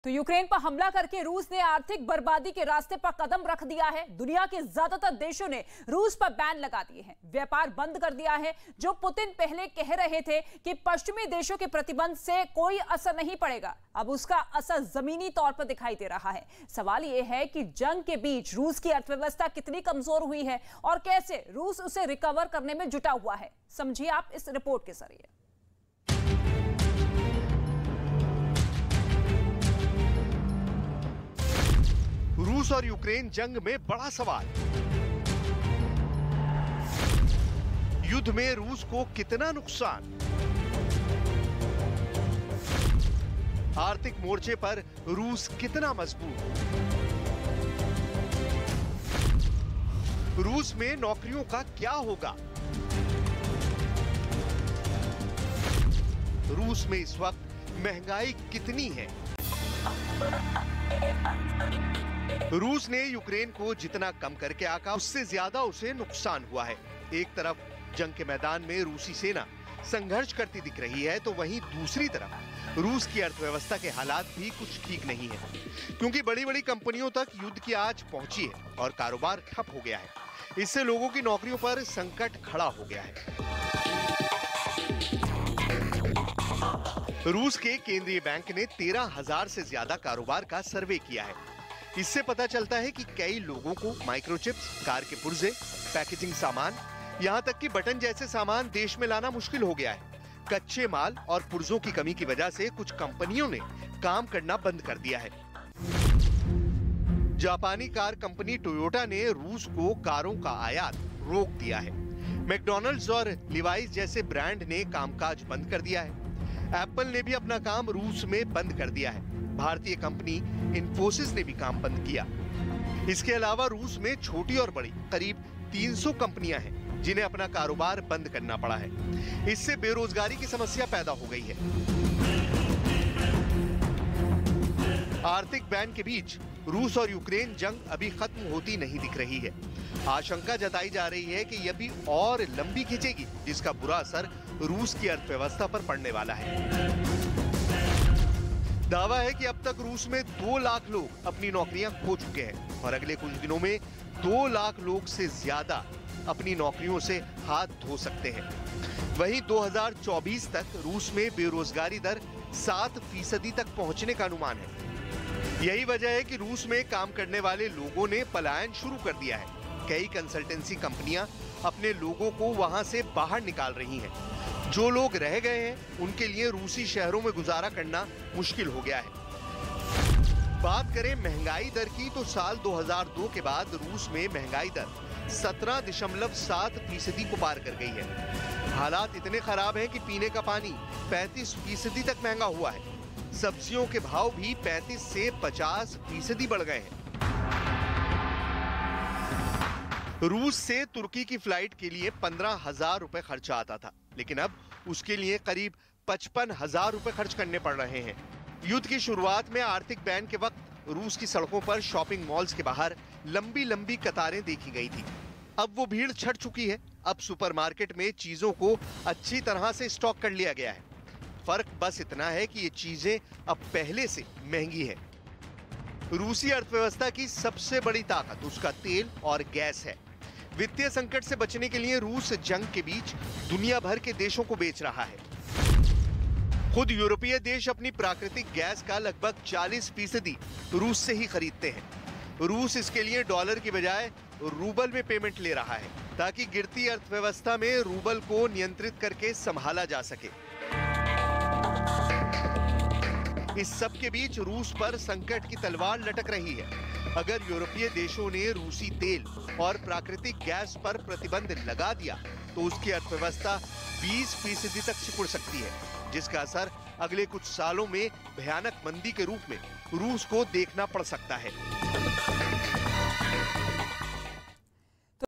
तो यूक्रेन पर हमला करके रूस ने आर्थिक बर्बादी के रास्ते पर कदम रख दिया है। दुनिया के ज्यादातर देशों ने रूस पर बैन लगा दिए हैं, व्यापार बंद कर दिया है। जो पुतिन पहले कह रहे थे कि पश्चिमी देशों के प्रतिबंध से कोई असर नहीं पड़ेगा, अब उसका असर जमीनी तौर पर दिखाई दे रहा है। सवाल यह है कि जंग के बीच रूस की अर्थव्यवस्था कितनी कमजोर हुई है और कैसे रूस उसे रिकवर करने में जुटा हुआ है। समझिए आप इस रिपोर्ट के जरिए। रूस और यूक्रेन जंग में बड़ा सवाल। युद्ध में रूस को कितना नुकसान? आर्थिक मोर्चे पर रूस कितना मजबूत? रूस में नौकरियों का क्या होगा? रूस में इस वक्त महंगाई कितनी है? रूस ने यूक्रेन को जितना कम करके आका, उससे ज्यादा उसे नुकसान हुआ है। एक तरफ जंग के मैदान में रूसी सेना संघर्ष करती दिख रही है, तो वहीं दूसरी तरफ रूस की अर्थव्यवस्था के हालात भी कुछ ठीक नहीं है, क्योंकि बड़ी बड़ी कंपनियों तक युद्ध की आंच पहुंची है और कारोबार ठप हो गया है। इससे लोगों की नौकरियों पर संकट खड़ा हो गया है। रूस के केंद्रीय बैंक ने 13,000 से ज्यादा कारोबार का सर्वे किया है। इससे पता चलता है कि कई लोगों को माइक्रोचिप्स, कार के पुर्जे, पैकेजिंग सामान, यहां तक कि बटन जैसे सामान देश में लाना मुश्किल हो गया है। कच्चे माल और पुर्जों की कमी की वजह से कुछ कंपनियों ने काम करना बंद कर दिया है। जापानी कार कंपनी टोयोटा ने रूस को कारों का आयात रोक दिया है। मैकडॉनल्ड्स और लिवाइस जैसे ब्रांड ने कामकाज बंद कर दिया है। एप्पल ने भी अपना काम रूस में बंद कर दिया है। भारतीय कंपनी इन्फोसिस ने भी काम बंद किया। इसके अलावा रूस में छोटी और बड़ी करीब 300 कंपनियां हैं जिन्हें अपना कारोबार बंद करना पड़ा है। इससे बेरोजगारी की समस्या पैदा हो गई है। आर्थिक बैन के बीच रूस और यूक्रेन जंग अभी खत्म होती नहीं दिख रही है। आशंका जताई जा रही है कि यह भी और लंबी खिंचेगी, जिसका बुरा असर रूस की अर्थव्यवस्था पर पड़ने वाला है। दावा है कि अब तक रूस में 2 लाख लोग अपनी नौकरियां खो चुके हैं और अगले कुछ दिनों में 2 लाख लोग से ज्यादा अपनी नौकरियों से हाथ धो सकते हैं। वहीं 2024 तक रूस में बेरोजगारी दर 7% तक पहुंचने का अनुमान है। यही वजह है कि रूस में काम करने वाले लोगों ने पलायन शुरू कर दिया है। कई कंसल्टेंसी कंपनियां अपने लोगों को वहां से बाहर निकाल रही हैं। जो लोग रह गए हैं उनके लिए रूसी शहरों में गुजारा करना मुश्किल हो गया है। बात करें महंगाई दर की, तो साल 2002 के बाद रूस में महंगाई दर 17.7% को पार कर गई है। हालात इतने खराब हैं कि पीने का पानी 35% तक महंगा हुआ है। सब्जियों के भाव भी 35 से 50% बढ़ गए हैं। रूस से तुर्की की फ्लाइट के लिए 15,000 रुपए खर्चा आता था, लेकिन अब उसके लिए करीब 55,000 रुपए खर्च करने पड़ रहे हैं। युद्ध की शुरुआत में आर्थिक बैन के वक्त रूस की सड़कों पर शॉपिंग मॉल्स के बाहर लंबी लंबी कतारें देखी गई थी। अब वो भीड़ छट चुकी है। अब सुपरमार्केट में चीजों को अच्छी तरह से स्टॉक कर लिया गया है। फर्क बस इतना है कि ये चीजें अब पहले से महंगी है। रूसी अर्थव्यवस्था की सबसे बड़ी ताकत उसका तेल और गैस है। वित्तीय संकट से बचने के लिए रूस जंग के बीच दुनिया भर के देशों को बेच रहा है। खुद यूरोपीय देश अपनी प्राकृतिक गैस का लगभग 40% रूस से ही खरीदते हैं। रूस इसके लिए डॉलर की बजाय रूबल में पेमेंट ले रहा है, ताकि गिरती अर्थव्यवस्था में रूबल को नियंत्रित करके संभाला जा सके। इस सब के बीच रूस पर संकट की तलवार लटक रही है। अगर यूरोपीय देशों ने रूसी तेल और प्राकृतिक गैस पर प्रतिबंध लगा दिया, तो उसकी अर्थव्यवस्था 20% तक सिकुड़ सकती है, जिसका असर अगले कुछ सालों में भयानक मंदी के रूप में रूस को देखना पड़ सकता है।